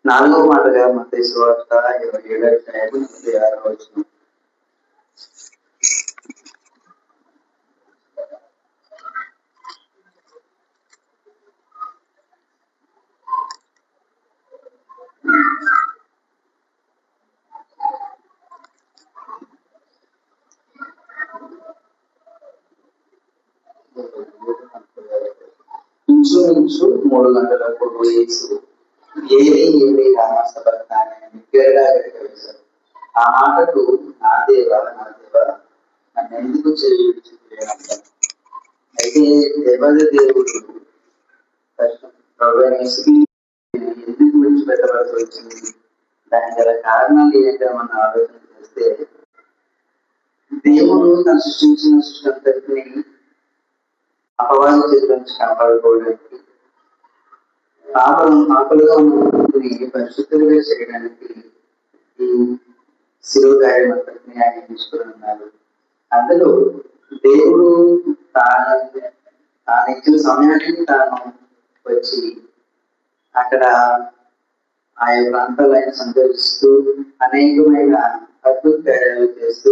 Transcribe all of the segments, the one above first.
నాలుగో మాటగా మత్తయి సువార్త 27:36. ఇంచుమించు 3 గంటలప్పుడు యేసు ఏలి రామస్తబర్తానని బిగ్గరగా వేశారు. ఆ మాటకు నా దేవా నన్ను ఎందుకు చేయుచున్నావు? అయితే దేవుడు ఎందుకు విడిచిపెట్టవలసి వచ్చింది? దానికి గల కారణాలు ఏంటో మనం ఆలోచన చేస్తే, దేవుడు తను సృష్టించిన సృష్టి అంతటిని అపవాది చేతుల నుంచి కాపాడుకోవడానికి, పాపలుగా ఉన్న పరిశుద్ధులుగా చేయడానికి ఈ శిలువ కార్యం అంతటిని ఆయన తీసుకుని ఉన్నారు. అందులో దేవుడు తాను ఇచ్చిన సమయానికి తాను వచ్చి అక్కడ ఆయా ప్రాంతాలు ఆయన సందర్శిస్తూ అనేకమైన అద్భుత కార్యాలు చేస్తూ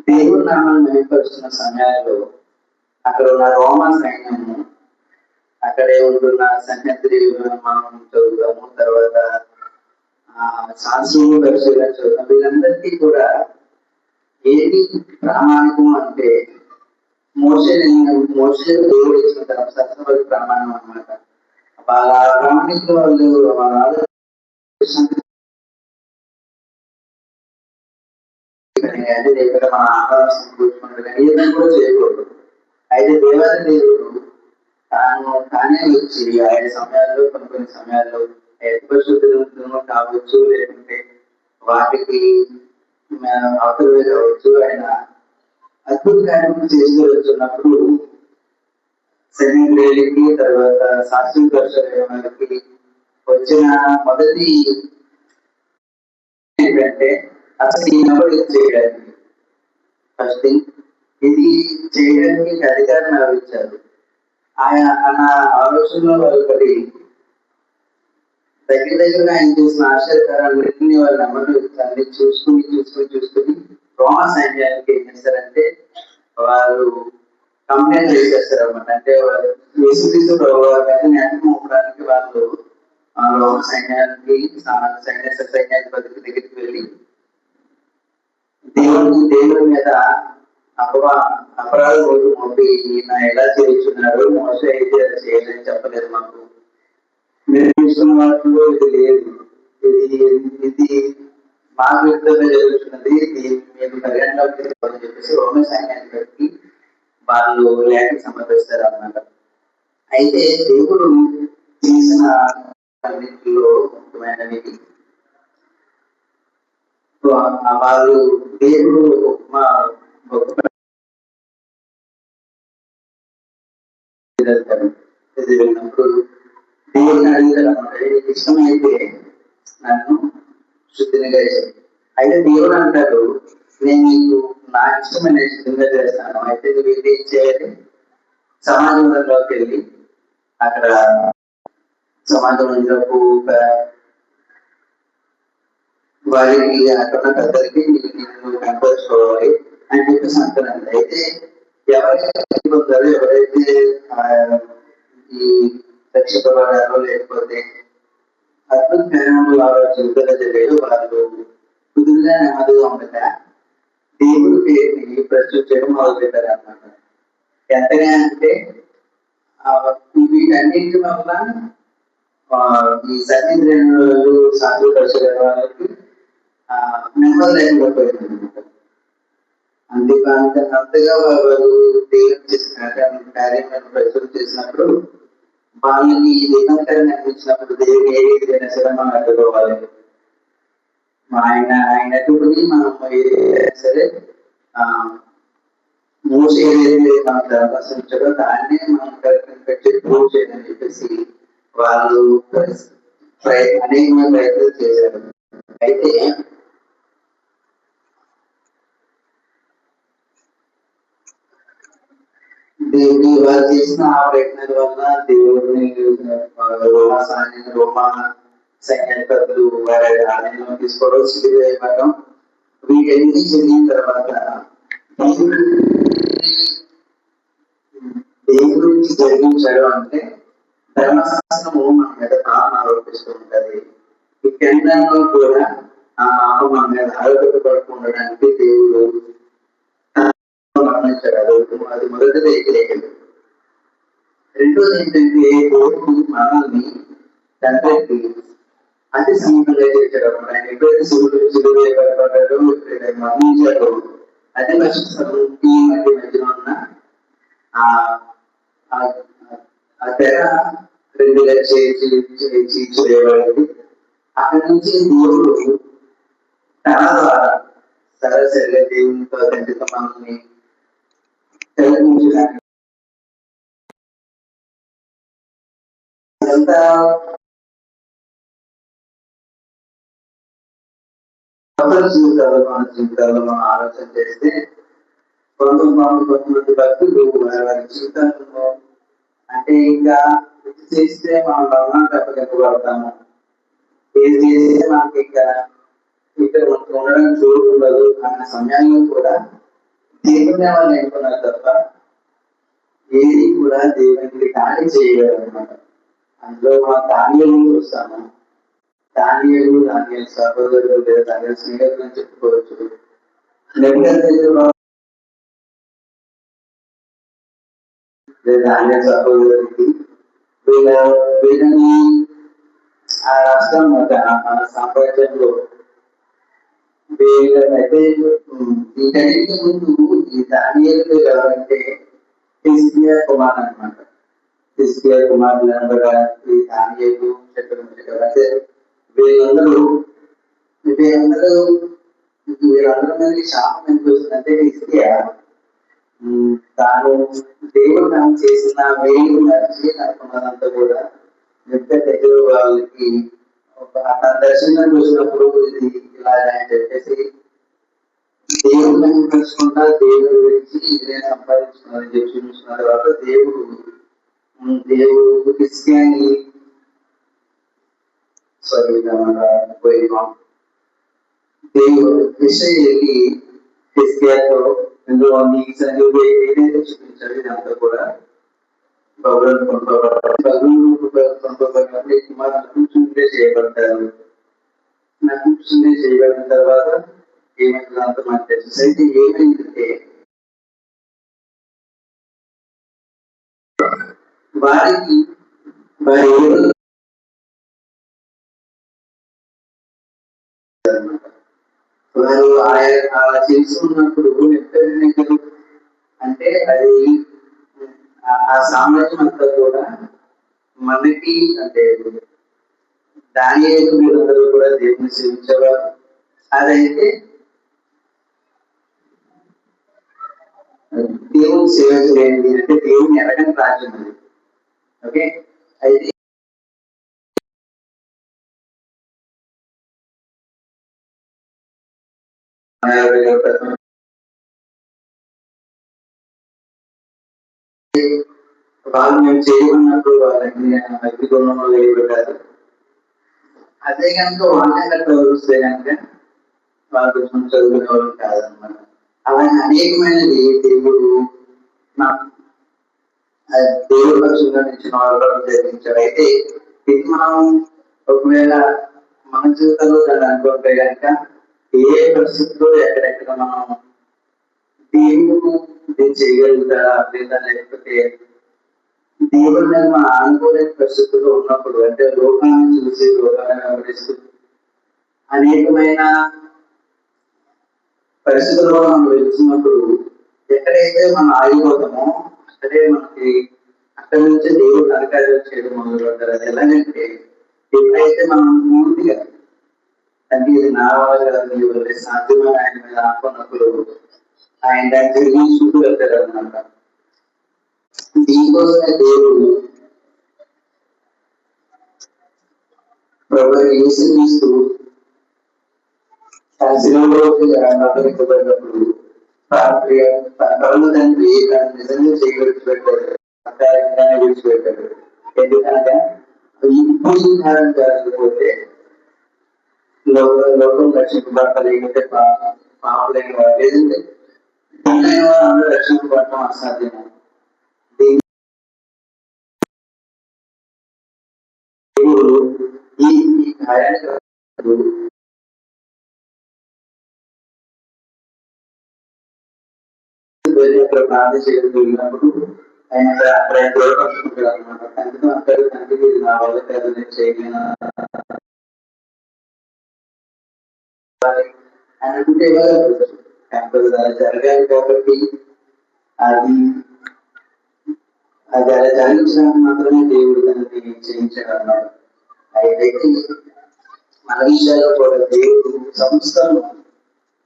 దేవుడు నామాన్ని మహిమపరుస్తున్న సమయాల్లో అక్కడ ఉన్న రోమా సైన్యము, అక్కడే ఉంటున్న సన్యద్రీవులను మనం చదువుతాము, తర్వాత శాస్త్రీయ పరిశీలన చదువుతాం. వీళ్ళందరికీ కూడా ఏది ప్రామాణికం అంటే మోషే దేవుడు ఇచ్చిన ధర్మశాస్త్రం ప్రమాణం అన్నమాట. వాళ్ళ ప్రామాణిక వాళ్ళు లేకపోతే మన ఆహారం సంపూర్చుకుంటారు ఏదైనా కూడా చేయకూడదు. అయితే దేవాది దేవుడు తానే వచ్చి ఆయన సమయాల్లో కొన్ని సమయాల్లో పరిశుద్ధులు కావచ్చు, లేకుంటే వాటికి అవతల కావచ్చు, ఆయన అద్భుత కార్యక్రమం చేస్తూ వెళ్తున్నప్పుడు శరీరానికి తర్వాత శాస్త్రీయ పరిశోధనకి వచ్చిన మొదటి ఏంటంటే అసలు చేయడానికి ఫస్ట్ థింగ్ ఇది చేయడానికి అధికారం ఎవరిచ్చారు? ఆయన ఆలోచనలో వాళ్ళు పడి దగ్గర ఆయన చేసిన ఆశ్చర్యకరాలన్నింటినీ వాళ్ళు అమలు చూసుకుని రోమా సైన్యానికి ఏం చేస్తారంటే వాళ్ళు కంప్లైంట్ చేసేస్తారు అన్నమాట. అంటే వాళ్ళు న్యాయమోపడానికి వాళ్ళు రోమా సైన్యానికి సైన్యాధిపతికి దగ్గరికి వెళ్ళి దేవుడి మీద అపరాధం మోపి ఈయన ఎలా చేయించున్నారు, మోస అయితే చేయలేని చెప్పలేదు, మాకు మీరు చూస్తున్న వాటిలో ఇది లేదు, ఇది మాకు విరుద్ధంగా జరుగుతున్నది, మీరు పరిగణలోకి తీసుకోవాలని చెప్పేసి రోమ సైన్యాధిపతికి వాళ్ళు లేఖ సమర్పిస్తారు అన్నమాట. అయితే దేవుడు చేసిన అన్నింటిలో ముఖ్యమైనవి వాళ్ళు దేవుడు వెళ్ళినప్పుడు దేవుడిని అడిగారు అన్నమాట, ఇష్టమైతే నన్ను శుద్ధినిగా చేయాలి. అయితే దేవుడు అంటారు, నేను నీకు నా ఇష్టమైన శుద్ధిగా చేస్తాను. అయితే నువ్వు ఏం చేయాలి? సమాజంలోకి వెళ్ళి అక్కడ సమాజంలోకి వారికి అక్కడ పెద్దలకి నేను కనపరుచుకోవాలి అని చెప్పేసి అంటున్నాను. అయితే ఎవరైతే పొందారో, ఎవరైతే ఈ రక్షింపబడారో, లేకపోతే అద్భుత జ్ఞానంలో వాళ్ళ జీవితంలో జరిగారు, వాళ్ళు కుదురుగా నెమ్మదిగా ఉండగా దేవుడి పేరుని ప్రచురించడం మొదలు పెట్టారు అన్నమాట. ఎంతగా అంటే వీటన్నింటి వల్ల ఈ సత్యేంద్రియాలు సాధువు పరిచయ వాళ్ళకి నెమ్మది లేకుండా పోయింది అనమాట. అంతగా వాళ్ళు దేవుడు చేసిన కార్యాలను ప్రచురణ చేసినప్పుడు వాళ్ళకి దినకరంగా అనిపించినప్పుడు దేవుడు ఏ విధంగా సరే మనం అడ్డుకోవాలి, ఆయన అడ్డుకుని మనం ఏదైనా సరే మోసే ఏదైతే మనకు అవకాశించారో దాన్నే మనం పెట్టి ప్రూవ్ చేయాలని చెప్పేసి వాళ్ళు అనేకమైన ప్రయత్నాలు చేశారు. అయితే దేవుడి వాళ్ళు చేసిన ఆ ప్రయత్నాల వల్ల దేవుడిని రోమా సైన్యాధిపతులు వారి ఆలయంలో తీసుకోవడం, సిలువ వేయబడడం, వీటన్ని జరిగిన తర్వాత దేని గురించి జరిగించాడు అంటే ధర్మశాస్త్రము మన మీద పాపం ఆరోపిస్తూ ఉంటది. ఈ కేంద్రంలో కూడా ఆ పాపం మన మీద ఆరోపించబడుతుండడానికి దేవుడు మరణించాడు. అది మొదటిది ఎగిరేయలేదు. రెండోది ఏంటంటే దేవుడు మనల్ని తండ్రికి అతి సమీపంగా చేశాడు అనమాట. ఆయన ఎప్పుడైతే శివుడు వేయబడ్డాడో మరణించాడు, అదే పరిశుద్ధి మధ్యలో ఉన్న ఆ తెర రెండుగా చేసి చేయబడింది. అక్కడి నుంచి దేవుడు తన ద్వారా సరాసరిగా దేవునితో తండ్రితో మనల్ని తెలియజేయడానికి జీవితాల్లో మన జీవితాల్లో మనం ఆలోచన చేస్తే కొంతమంది భక్తులు వారి జీవితంలో అంటే ఇంకా చేస్తే మనం భవనాన్ని తప్పకెళ్ళబడతాము, ఏది చేస్తే మనకి ఇంకా ఇక్కడ ఉండడానికి చోటు ఉండదు అన్న సమయాల్లో కూడా దేవుని వాళ్ళు ఎన్నుకున్నారు తప్ప ఏది కూడా దేవునికి ఖాళీ చేయలేదు అనమాట. అందులో మనం దానియలు చూస్తాము. దానియలు సహోదరులు లేదా దానియలు స్నేహితులు అని చెప్పుకోవచ్చు. దానియలు సహోదరుడికి వీళ్ళని ఆ రాష్ట్రం మన సామ్రాజ్యంలో వీళ్ళైతే వీటన్నిటి ముందు ఈ దానియలు ఎవరంటే హిజ్కియా కుమార్ అనమాట. హిజ్కియా కుమారులు అనబడడానికి దానియేలు అంటే వీళ్ళందరూ మంది శాపం ఎంత వస్తుందంటే హిజ్కియా తాను దేవుడు నాకు చేసిన మేలు నచ్చి అనుకున్నదంతా కూడా దగ్గర వాళ్ళకి తన దర్శనం చూసినప్పుడు ఇది ఇలాగా అని చెప్పేసి దేవుడిని తెలుసుకుంటా దేవుడి గురించి ఇది నేను సంపాదించుకున్నాను చెప్పి చూసిన తర్వాత దేవుడు హిజ్కియాని దేవుడు ఇశ్రాయేలుకి హిజ్కియాతో ఏదైతే చూపించాడు ఇదంతా కూడా కూర్చుంటే చేయబడతారు. కూర్చుంటే చేయబడిన తర్వాత ఏమైంది అంత మనకు తెలుసు. అయితే ఏమైందంటే వారికి వారు అలా చేసుకున్నప్పుడు ఎక్కడ అంటే అది ఆ సామ్రాజ్యం అంతా కూడా మనకి అంటే దానియేలు మీరందరూ కూడా దేవుని సేవించేవారు. అదైతే దేవుని సేవించలేండి అంటే దేవుని ఎరగని రాజ్యం అది. ఓకే, అయితే వాళ్ళు మేము చేయమన్నప్పుడు వాళ్ళని అగ్నిగుండంలో వేయబడ్డారు. అదే కనుక వాళ్ళే అట్లా వస్తే కనుక వాళ్ళు కొంచెం చదువుకునే వాళ్ళు కాదనమాట. అలాగే అనేకమైనది దేవుడు దేవుడు పక్షులుగా ఇచ్చిన వాళ్ళు జరిగించాడు. అయితే ఇది మనం ఒకవేళ మన జీవితంలో దాన్ని అనుకుంటే కనుక ఏ పరిస్థితుల్లో ఎక్కడెక్కడ మనం దేవుడు దీన్ని చేయగలుగుతారా లేదా లేకపోతే దేవుడు మనం అనుకోలేని పరిస్థితుల్లో ఉన్నప్పుడు అంటే లోకాన్ని చూసి లోకాన్ని వెంబడిస్తూ అనేకమైన పరిస్థితుల్లో మనం వెళ్తున్నప్పుడు ఎక్కడైతే మనం ఆగిపోతామో అక్కడే మనకి అక్కడి నుంచి దేవుడు అధికారులు చేయడం మొదలు పెడతారు. అది ఎలాగంటే ఎప్పుడైతే మనం పూర్తిగా అంటే ఇది నా వల్ల కాదు సాధ్యమైన ఆయన మీద ఆనుకున్నప్పుడు ఆయన దాన్ని తిరిగి చుట్టూ వెళ్తారు అనమాట. దీనికోసమే దేవుడు ప్రభు యేసుక్రీస్తు అప్పగించబడినప్పుడు కళ్ళు తండ్రి దాన్ని నిజంగా విడిచిపెట్టాడు, విడిచిపెట్టాడు. ఎందుకనగా ఇప్పుడు జరగకపోతే లోకం రక్షింపబడతారు, లేకపోతే పాపులైన వారు లేదంటే పుణ్యమైన వారు అందరూ రక్షింపబడటం అసాధ్యము. దేవుడు ఈ కార్యానికి ప్రార్థన చేయడం జరిగినప్పుడు ఆయన అక్కడ దూరపరుచుకుంటాడు అనమాట. అందులో అంటారు, తండ్రి ఇది నా వల్ల కాదు, నేను చేయలేను అనుకుంటే అలా జరగాలి. కాబట్టి అది అది అలా జరిగించడానికి మాత్రమే దేవుడు దాన్ని చేయించాడు అన్నాడు. అయితే మన విషయాల్లో కూడా దేవుడు సంస్థను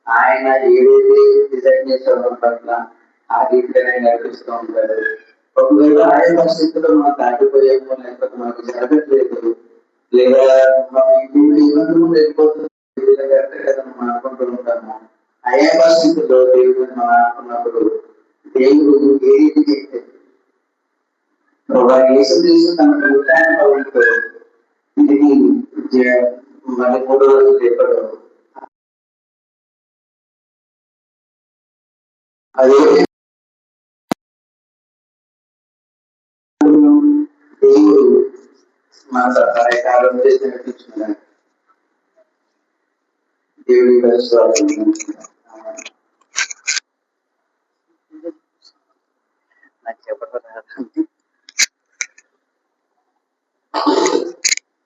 ఆయన ఏదైతే డిజైన్ చేసాడో పట్ల ఆ రీతిగానే నడిపిస్తూ ఉంటాడు. ఒకవేళ ఆయా పరిస్థితుల్లో మనం దాటిపోయాము, లేకపోతే మనకు జరగట్లేదు, లేదా మనం ఇబ్బందులు లేకపోతే మనం అనుకుంటూ ఉంటాము. ఆయా పరిస్థితుల్లో దేవుడిని మనం అనుకున్నప్పుడు దేవుడు ఏ రీతికి యేసుక్రీస్తు తన ఉత్తాన పౌరులతో తిరిగి మరి 3 రోజులు లేపడు. అదే దేవుడు మన సహాయకాలం చేసి నడిపించుకున్నాడు. దేవుడి నాకు చెప్పడం